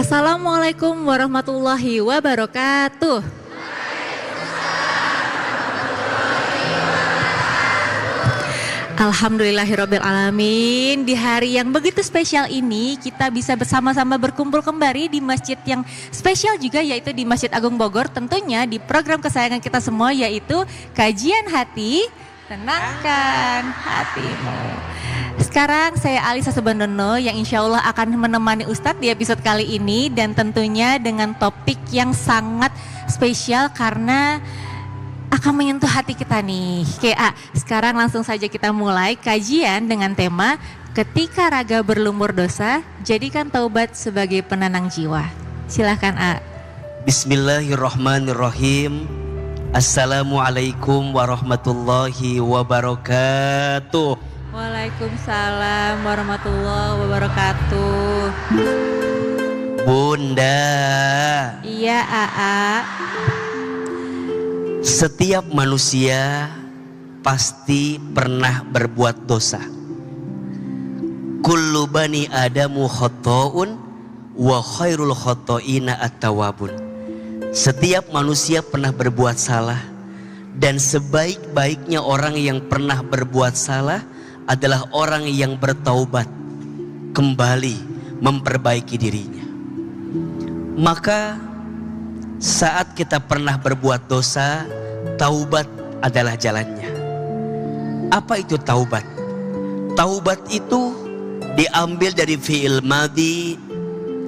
Assalamualaikum warahmatullahi wabarakatuh. Alhamdulillahirabbil alamin. Di hari yang begitu spesial ini kita bisa bersama-sama berkumpul kembali di masjid yang spesial juga, yaitu di Masjid Agung Bogor. Tentunya di program kesayangan kita semua, yaitu Kajian Hati, Tenangkan Hatimu. Sekarang saya Alisa Subandono yang insya Allah akan menemani Ustadz di episode kali ini, dan tentunya dengan topik yang sangat spesial karena akan menyentuh hati kita nih. Sekarang langsung saja kita mulai kajian dengan tema ketika raga berlumur dosa, jadikan taubat sebagai penenang jiwa. Silahkan A. Bismillahirrahmanirrahim. Assalamualaikum warahmatullahi wabarakatuh. Waalaikumsalam warahmatullahi wabarakatuh. Bunda. Iya A. Setiap manusia pasti pernah berbuat dosa. Kullu bani adamu khotoun wa khairul khotoina at-tawabun. Setiap manusia pernah berbuat salah, dan sebaik-baiknya orang yang pernah berbuat salah adalah orang yang bertaubat, kembali memperbaiki dirinya. Maka saat kita pernah berbuat dosa, taubat adalah jalannya. Apa itu taubat? Taubat itu diambil dari fi'il madhi,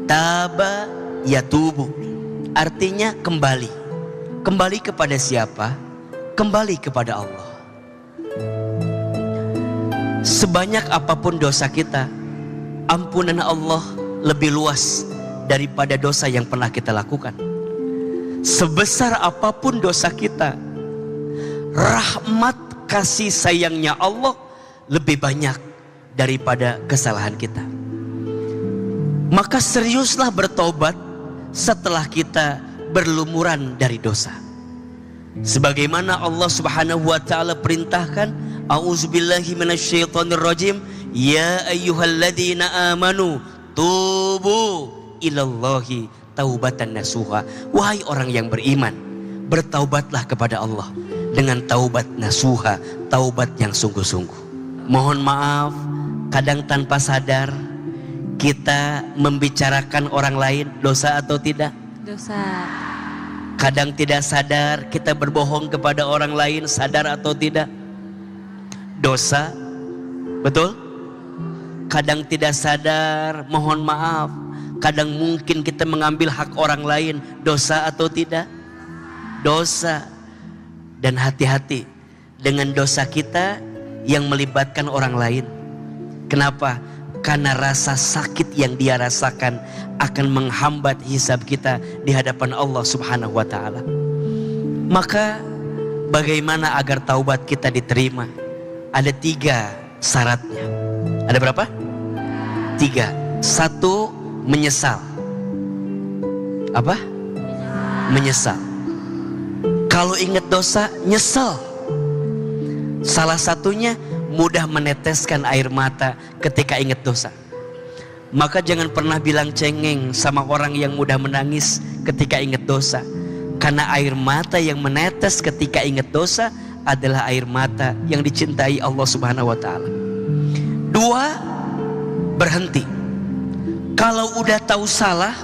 taba yatubu. Artinya kembali. Kembali kepada siapa? Kembali kepada Allah. Sebanyak apapun dosa kita, ampunan Allah lebih luas daripada dosa yang pernah kita lakukan. Sebesar apapun dosa kita, rahmat kasih sayangnya Allah lebih banyak daripada kesalahan kita. Maka seriuslah bertobat setelah kita berlumuran dari dosa. Sebagaimana Allah Subhanahu wa taala perintahkan, a'udzubillahi minasyaitonirrajim, ya ayyuhalladzina amanu tubu ilallahi taubatan nasuha. Wahai orang yang beriman, bertaubatlah kepada Allah dengan taubat nasuha, taubat yang sungguh-sungguh. Mohon maaf, kadang tanpa sadar kita membicarakan orang lain, dosa atau tidak? Dosa. Kadang tidak sadar kita berbohong kepada orang lain, sadar atau tidak? Dosa. Betul? Kadang tidak sadar, mohon maaf, kadang mungkin kita mengambil hak orang lain, dosa atau tidak? Dosa. Dan hati-hati dengan dosa kita yang melibatkan orang lain. Kenapa? Karena rasa sakit yang dia rasakan akan menghambat hisab kita di hadapan Allah Subhanahu wa taala. Maka bagaimana agar taubat kita diterima? Ada 3 syaratnya. Ada berapa? 3. 1, menyesal. Apa? Menyesal. Kalau ingat dosa, nyesal. Salah satunya mudah meneteskan air mata ketika ingat dosa. Maka jangan pernah bilang cengeng sama orang yang mudah menangis ketika ingat dosa. Karena air mata yang menetes ketika ingat dosa adalah air mata yang dicintai Allah Subhanahu wa taala. 2, berhenti. Kalau udah tahu salah,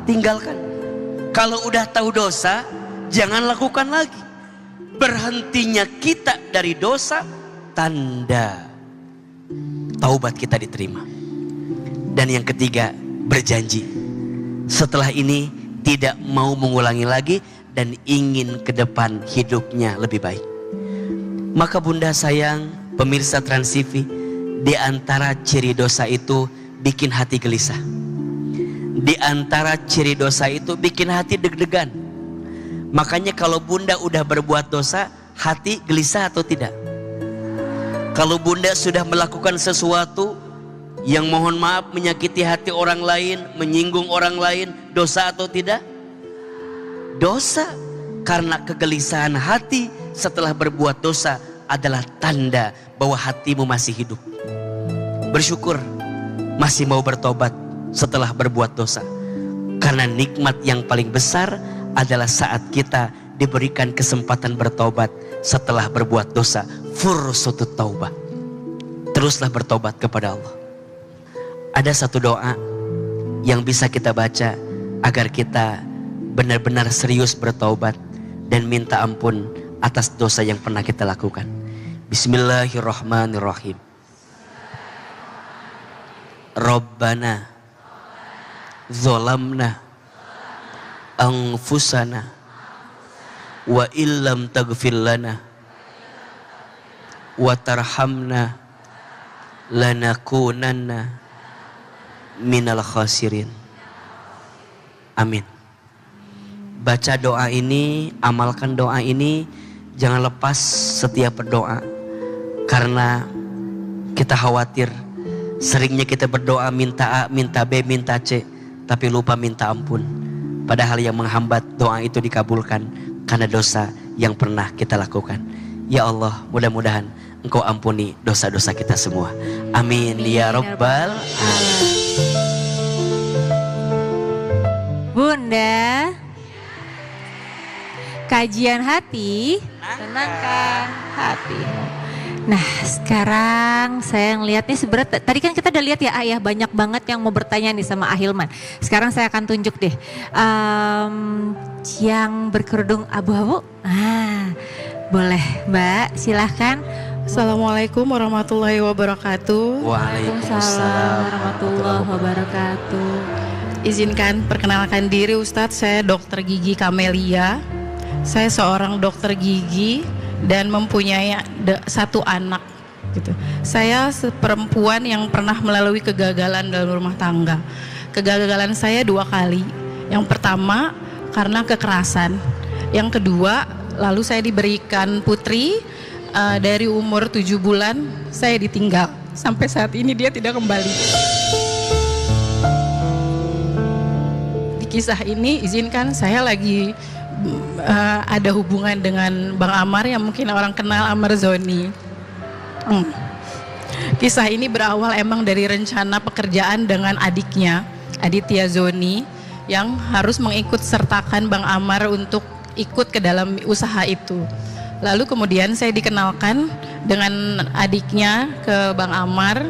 tinggalkan. Kalau udah tahu dosa, jangan lakukan lagi. Berhentinya kita dari dosa tanda taubat kita diterima. Dan yang ketiga, berjanji setelah ini tidak mau mengulangi lagi dan ingin ke depan hidupnya lebih baik. Maka bunda sayang, pemirsa Trans TV, di antara ciri dosa itu bikin hati gelisah. Di antara ciri dosa itu bikin hati deg-degan. Makanya kalau bunda udah berbuat dosa, hati gelisah atau tidak? Kalau bunda sudah melakukan sesuatu yang mohon maaf menyakiti hati orang lain, menyinggung orang lain, dosa atau tidak? Dosa. Karena kegelisahan hati setelah berbuat dosa adalah tanda bahwa hatimu masih hidup. Bersyukur masih mau bertobat setelah berbuat dosa. Karena nikmat yang paling besar adalah saat kita diberikan kesempatan bertobat setelah berbuat dosa. Fursatut taubah. Teruslah bertobat kepada Allah. Ada satu doa yang bisa kita baca agar kita benar-benar serius bertobat dan minta ampun atas dosa yang pernah kita lakukan. Bismillahirrahmanirrahim. Rabbana zolamna anfusana wa illam taghfir lana wa tarhamna lanakunanna minal khasirin. Amin. Baca doa ini, amalkan doa ini, jangan lepas setiap berdoa. Karena kita khawatir seringnya kita berdoa minta A, minta B, minta C, tapi lupa minta ampun. Padahal yang menghambat doa itu dikabulkan karena dosa yang pernah kita lakukan. Ya Allah, mudah-mudahan Engkau ampuni dosa-dosa kita semua. Amin ya Rabbal Alamin. Bunda, kajian hati, tenangkan hatimu. Nah, sekarang saya ngeliat nih sebenarnya tadi kan kita udah lihat ya Ayah banyak banget yang mau bertanya nih sama Ahilman. Sekarang saya akan tunjuk deh yang berkerudung abu-abu. Boleh Mbak, silahkan. Assalamualaikum warahmatullahi wabarakatuh. Waalaikumsalam warahmatullahi wabarakatuh. Izinkan perkenalkan diri Ustadz, saya Dokter Gigi Kamelia. Saya seorang dokter gigi dan mempunyai satu anak gitu. Saya perempuan yang pernah melalui kegagalan dalam rumah tangga. Kegagalan saya 2 kali. Yang pertama karena kekerasan. Yang kedua, lalu saya diberikan putri dari umur 7 bulan saya ditinggal. Sampai saat ini dia tidak kembali. Di kisah ini izinkan saya lagi ada hubungan dengan Bang Amar yang mungkin orang kenal, Amar Zoni. Kisah ini berawal emang dari rencana pekerjaan dengan adiknya, Aditya Zoni, yang harus mengikut sertakan Bang Amar untuk ikut ke dalam usaha itu. Lalu kemudian saya dikenalkan dengan adiknya ke Bang Amar.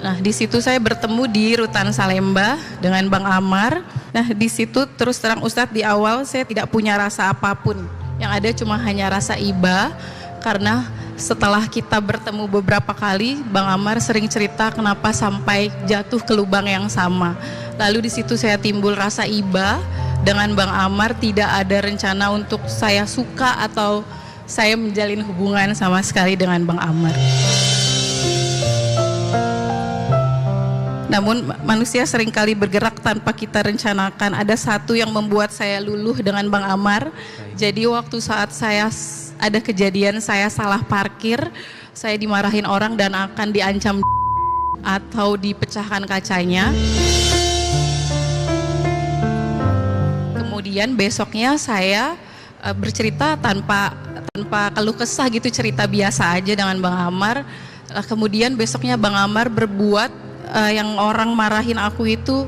Nah, di situ saya bertemu di Rutan Salemba dengan Bang Amar. Nah, di situ terus terang Ustadz, di awal saya tidak punya rasa apapun. Yang ada cuma hanya rasa iba, karena setelah kita bertemu beberapa kali, Bang Amar sering cerita kenapa sampai jatuh ke lubang yang sama. Lalu di situ saya timbul rasa iba dengan Bang Amar, tidak ada rencana untuk saya suka atau saya menjalin hubungan sama sekali dengan Bang Amar. Namun manusia seringkali bergerak tanpa kita rencanakan. Ada satu yang membuat saya luluh dengan Bang Amar. Jadi waktu saat saya ada kejadian saya salah parkir, saya dimarahin orang dan akan diancam atau dipecahkan kacanya. Kemudian besoknya saya bercerita tanpa keluh kesah gitu, cerita biasa aja dengan Bang Amar. Kemudian besoknya Bang Amar berbuat yang orang marahin aku itu,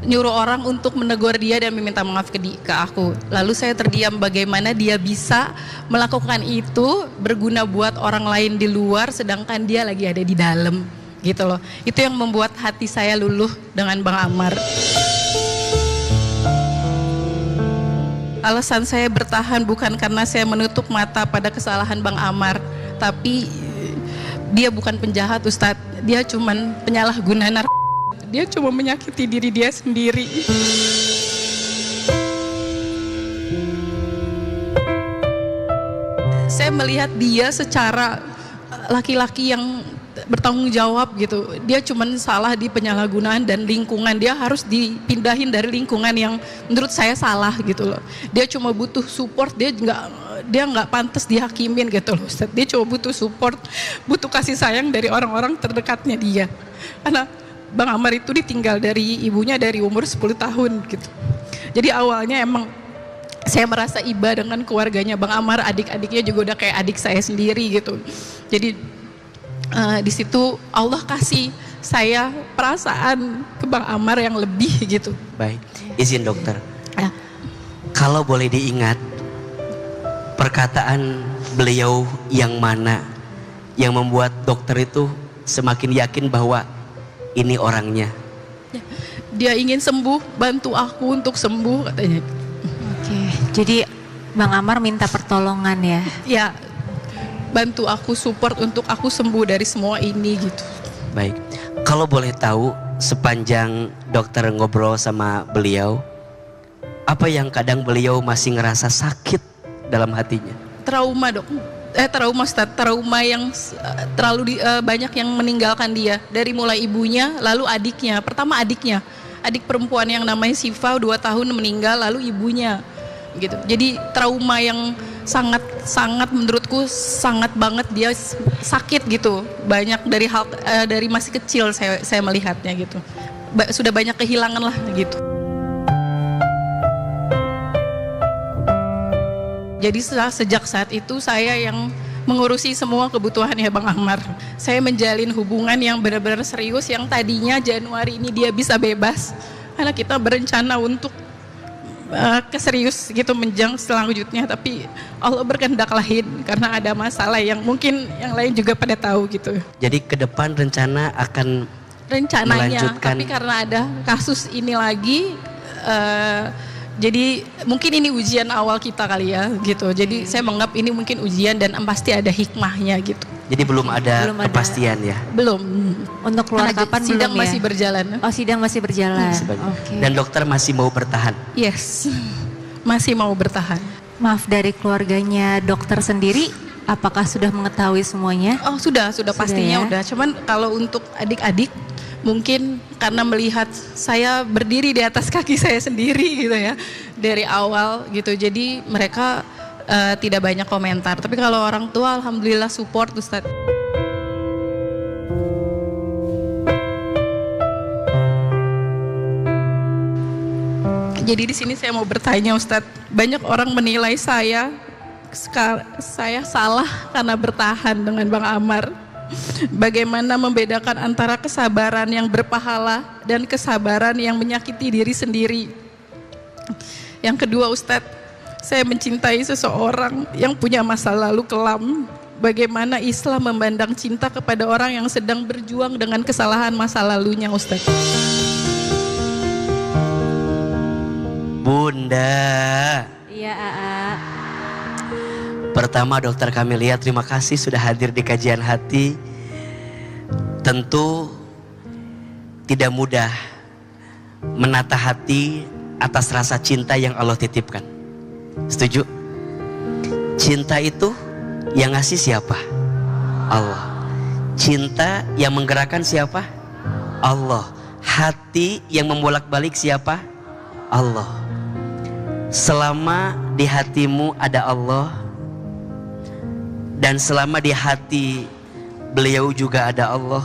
nyuruh orang untuk menegur dia dan meminta maaf ke aku. Lalu saya terdiam, bagaimana dia bisa melakukan itu berguna buat orang lain di luar sedangkan dia lagi ada di dalam gitu loh. Itu yang membuat hati saya luluh dengan Bang Amar. Alasan saya bertahan bukan karena saya menutup mata pada kesalahan Bang Amar, tapi dia bukan penjahat Ustadz. Dia cuman penyalahguna narkoba. Dia cuma menyakiti diri dia sendiri. Saya melihat dia secara laki-laki yang bertanggung jawab gitu. Dia cuman salah di penyalahgunaan dan lingkungan. Dia harus dipindahin dari lingkungan yang menurut saya salah gitu loh. Dia cuma butuh support, dia nggak pantas dihakimin gitu loh Ustaz. Dia cuma butuh support, butuh kasih sayang dari orang-orang terdekatnya dia. Karena Bang Amar itu ditinggal dari ibunya dari umur 10 tahun gitu. Jadi awalnya emang saya merasa iba dengan keluarganya Bang Amar, adik-adiknya juga udah kayak adik saya sendiri gitu. Jadi di situ Allah kasih saya perasaan ke Bang Amar yang lebih gitu. Baik, izin dokter. Ya. Kalau boleh diingat, perkataan beliau yang mana yang membuat dokter itu semakin yakin bahwa ini orangnya? Dia ingin sembuh, bantu aku untuk sembuh katanya. Oke, jadi Bang Amar minta pertolongan ya? Ya, bantu aku, support untuk aku sembuh dari semua ini gitu. Baik, kalau boleh tahu sepanjang dokter ngobrol sama beliau, apa yang kadang beliau masih ngerasa sakit dalam hatinya? Trauma dok, trauma Ustaz, trauma yang terlalu banyak yang meninggalkan dia. Dari mulai ibunya, lalu adiknya. Pertama adiknya, adik perempuan yang namanya Siva 2 tahun meninggal, lalu ibunya gitu. Jadi trauma yang sangat menurutku sangat banget, dia sakit gitu. Banyak dari masih kecil saya melihatnya gitu. Sudah banyak kehilangan lah gitu. Jadi sejak saat itu saya yang mengurusi semua kebutuhannya Bang Amar. Saya menjalin hubungan yang benar-benar serius, yang tadinya Januari ini dia bisa bebas. Karena kita berencana untuk keserius gitu menjang selanjutnya, tapi Allah berkehendak lain karena ada masalah yang mungkin yang lain juga pada tahu gitu. Jadi ke depan rencana akan rencananya, melanjutkan. tapi karena ada kasus ini lagi, jadi mungkin ini ujian awal kita kali ya gitu. Jadi saya menganggap ini mungkin ujian dan pasti ada hikmahnya gitu. Jadi belum ada kepastian ya? Belum. Untuk keluar Karena kapan sidang belum ya? masih berjalan. Oh, sidang masih berjalan. Oke. Dan dokter masih mau bertahan? Yes, masih mau bertahan. Maaf, dari keluarganya dokter sendiri, apakah sudah mengetahui semuanya? Oh sudah pastinya ya? udah. Cuman kalau untuk adik-adik, mungkin karena melihat saya berdiri di atas kaki saya sendiri gitu ya dari awal gitu, jadi mereka tidak banyak komentar. Tapi kalau orang tua alhamdulillah support Ustadz. Jadi di sini saya mau bertanya Ustadz, banyak orang menilai saya salah karena bertahan dengan Bang Amar. Bagaimana membedakan antara kesabaran yang berpahala dan kesabaran yang menyakiti diri sendiri? Yang kedua Ustadz, saya mencintai seseorang yang punya masa lalu kelam. Bagaimana Islam memandang cinta kepada orang yang sedang berjuang dengan kesalahan masa lalunya Ustadz? Bunda. Iya, Aa. Pertama dokter Kamelia, terima kasih sudah hadir di kajian hati. Tentu tidak mudah menata hati atas rasa cinta yang Allah titipkan. Setuju? Cinta itu yang ngasih siapa? Allah. Cinta yang menggerakkan siapa? Allah. Hati yang membolak-balik siapa? Allah. Selama di hatimu ada Allah, dan selama di hati beliau juga ada Allah,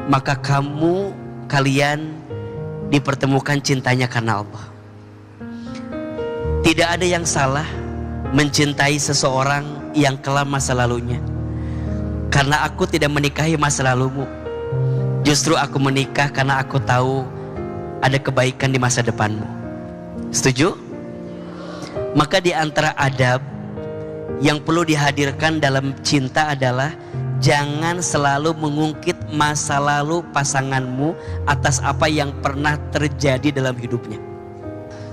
maka kalian dipertemukan cintanya karena Allah. Tidak ada yang salah mencintai seseorang yang kelam masa lalunya. Karena aku tidak menikahi masa lalumu, justru aku menikah karena aku tahu ada kebaikan di masa depanmu. Setuju? Maka di antara adab yang perlu dihadirkan dalam cinta adalah jangan selalu mengungkit masa lalu pasanganmu atas apa yang pernah terjadi dalam hidupnya.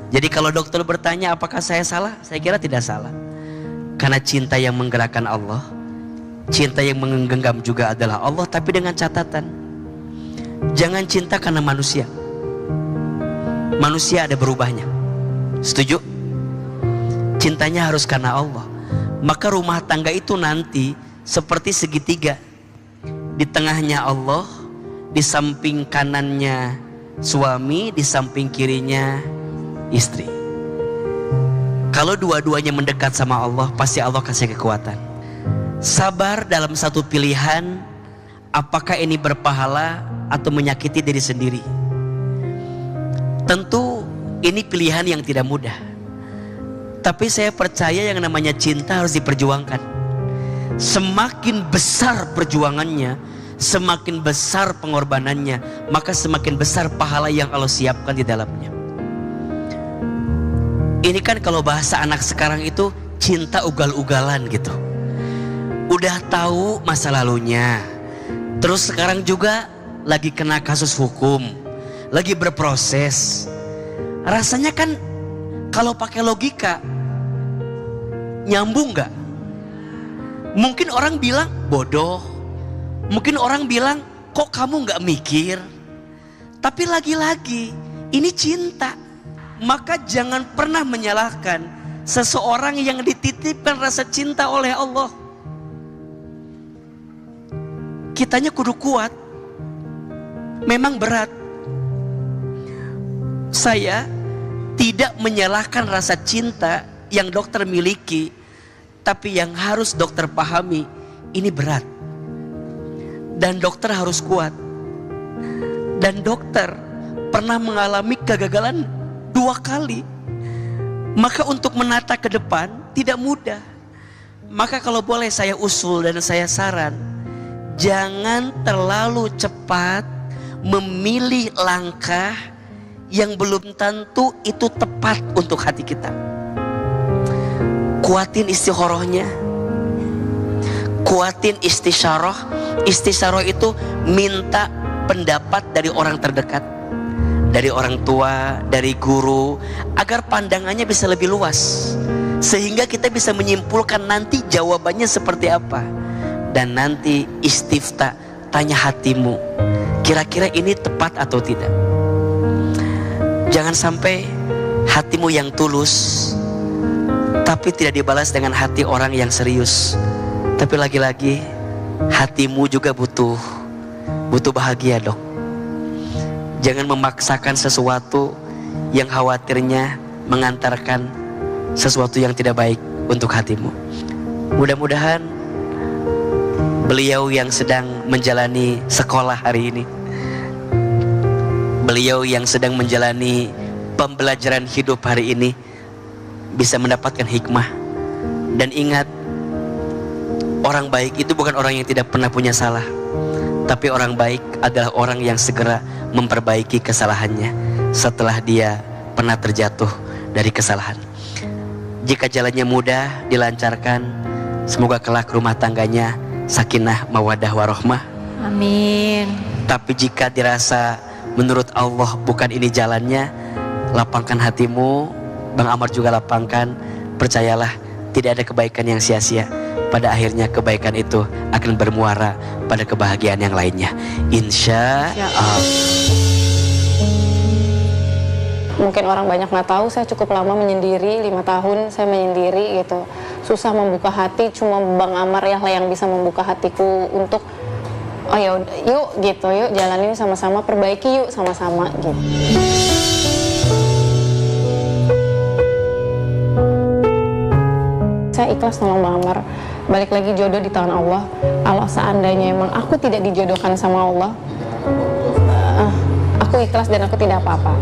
Jadi kalau dokter bertanya apakah saya salah, saya kira tidak salah. Karena cinta yang menggerakkan Allah, cinta yang menggenggam juga adalah Allah, tapi dengan catatan, jangan cinta karena manusia. Manusia ada berubahnya. Setuju? Cintanya harus karena Allah. Maka rumah tangga itu nanti seperti segitiga. Di tengahnya Allah, di samping kanannya suami, di samping kirinya istri. Kalau dua-duanya mendekat sama Allah, pasti Allah kasih kekuatan. Sabar dalam satu pilihan, apakah ini berpahala atau menyakiti diri sendiri. Tentu ini pilihan yang tidak mudah. Tapi saya percaya yang namanya cinta harus diperjuangkan. Semakin besar perjuangannya, semakin besar pengorbanannya, maka semakin besar pahala yang Allah siapkan di dalamnya. Ini kan kalau bahasa anak sekarang itu cinta ugal-ugalan gitu. Udah tahu masa lalunya, terus sekarang juga lagi kena kasus hukum, lagi berproses. Rasanya kan kalau pakai logika nyambung gak? Mungkin orang bilang bodoh, mungkin orang bilang kok kamu gak mikir. Tapi lagi-lagi ini cinta. Maka jangan pernah menyalahkan seseorang yang dititipkan rasa cinta oleh Allah. Kitanya kudu kuat. Memang berat. Saya tidak menyalahkan rasa cinta yang dokter miliki, tapi yang harus dokter pahami, ini berat. Dan dokter harus kuat. Dan dokter pernah mengalami kegagalan 2 kali. Maka untuk menata ke depan tidak mudah. Maka kalau boleh saya usul dan saya saran, jangan terlalu cepat memilih langkah yang belum tentu itu tepat untuk hati kita. Kuatin istikharahnya, kuatin istisyarah. Istisyarah itu minta pendapat dari orang terdekat, dari orang tua, dari guru, agar pandangannya bisa lebih luas, sehingga kita bisa menyimpulkan nanti jawabannya seperti apa. Dan nanti istifta, tanya hatimu, kira-kira ini tepat atau tidak. Jangan sampai hatimu yang tulus tapi tidak dibalas dengan hati orang yang serius. Tapi lagi-lagi hatimu juga butuh bahagia, Dok. Jangan memaksakan sesuatu yang khawatirnya mengantarkan sesuatu yang tidak baik untuk hatimu. Mudah-mudahan beliau yang sedang menjalani sekolah hari ini, beliau yang sedang menjalani pembelajaran hidup hari ini, bisa mendapatkan hikmah. Dan ingat, orang baik itu bukan orang yang tidak pernah punya salah, tapi orang baik adalah orang yang segera memperbaiki kesalahannya setelah dia pernah terjatuh dari kesalahan. Jika jalannya mudah, dilancarkan, semoga kelak rumah tangganya sakinah, mawaddah, warohmah. Amin. Tapi jika dirasa menurut Allah bukan ini jalannya, lapangkan hatimu. Bang Amar juga lapangkan. Percayalah, tidak ada kebaikan yang sia-sia. Pada akhirnya kebaikan itu akan bermuara pada kebahagiaan yang lainnya, insya Allah. Mungkin orang banyak nggak tahu, saya cukup lama menyendiri, 5 tahun saya menyendiri gitu. Susah membuka hati, cuma Bang Amar ya yang bisa membuka hatiku untuk oh ya yuk gitu, yuk jalanin sama-sama, perbaiki yuk sama-sama gitu. Saya ikhlas nolong Bang Amar. Balik lagi, jodoh di tangan Allah. Kalau seandainya emang aku tidak dijodohkan sama Allah, aku ikhlas dan aku tidak apa-apa.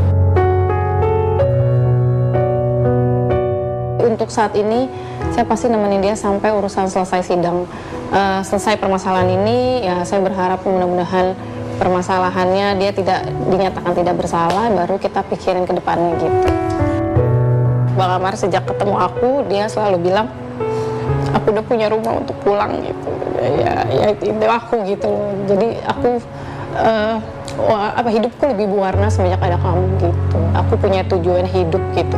Untuk saat ini saya pasti nemenin dia sampai urusan selesai sidang, selesai permasalahan ini. Ya saya berharap mudah-mudahan permasalahannya dia tidak dinyatakan tidak bersalah, baru kita pikirin ke depannya gitu. Bang Amar sejak ketemu aku, dia selalu bilang, aku udah punya rumah untuk pulang gitu. Ya itu aku gitu. Jadi aku hidupku lebih berwarna semenjak ada kamu gitu. Aku punya tujuan hidup gitu.